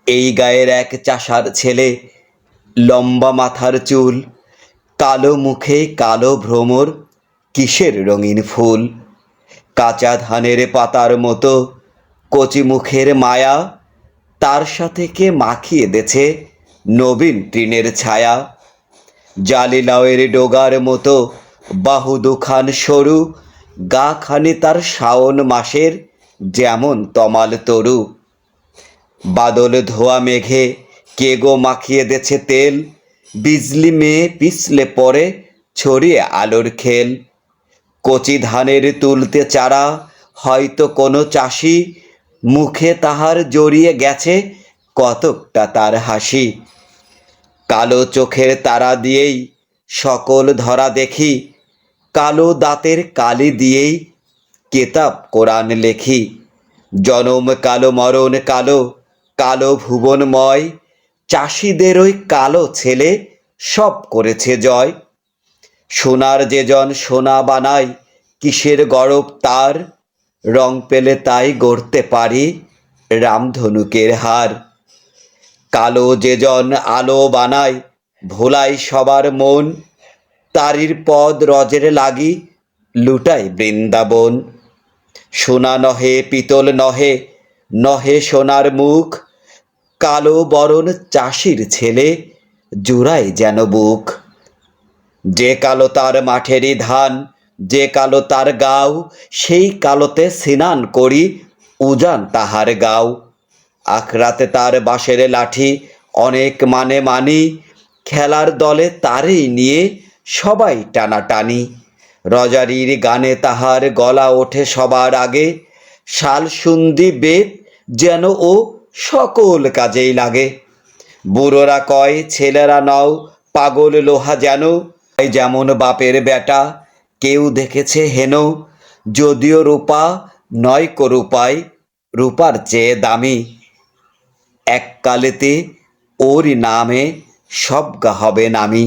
এই গায়ের এক চাষার ছেলে, লম্বা মাথার চুল, কালো মুখে কালো ভ্রমর, কিসের রঙিন ফুল। কাঁচা ধানের পাতার মতো কচি মুখের মায়া, তার সাথে কে মাখিয়ে দেছে নবীন তৃণের ছায়া। জালি লাউয়ের ডোগার মতো বাহু দুখান সরু, গা খানি তার শাওন মাসের যেমন তমাল তরু। বাদল ধোয়া মেঘে কে গো মাখিয়ে দেছে তেল, বিজলি মেয়ে পিছলে পড়ে ছড়িয়ে আলোর খেল। কচি ধানের তুলতে চারা হয়তো কোনো চাষি, মুখে তাহার জড়িয়ে গেছে কতকটা তার হাসি। কালো চোখের তারা দিয়েই সকল ধরা দেখি, কালো দাঁতের কালি দিয়েই কেতাব কোরআন লেখি। জনম কালো মরণ কালো, কালো ভুবনময়, চাষিদের ওই কালো ছেলে সব করেছে জয়। সোনার যে জন সোনা বানায়, কিসের গরব তার, রং পেলে তাই গড়তে পারি রামধনুকের হার। কালো যে জন আলো বানায়, ভোলায় সবার মন, তারির পদ রজের লাগি লুটায় বৃন্দাবন। সোনা নহে পিতল নহে, নহে সোনার মুখ, কালো বরণ চাষির ছেলে জুড়ায় যেন বুক। যে কালো তার মাঠেরই ধান, যে কালো তার গাও, সেই কালোতে স্নান করি উজান তাহার গাও। আখরাতে তার বাঁশের লাঠি অনেক মানে মানি, খেলার দলে তারেই নিয়ে সবাই টানাটানি। রজারির গানে তাহার গলা ওঠে সবার আগে, শালসুন্দি বেত যেন ও সকল কাজেই লাগে। বুড়োরা কয় ছেলেরা নও পাগল লোহা যেন, যেমন বাপের বেটা কেউ দেখেছে হেন। যদিও রূপা নয় কো রূপায়, রূপার চেয়ে দামি, এককালেতে ওর নামে সব গা হবে নামি।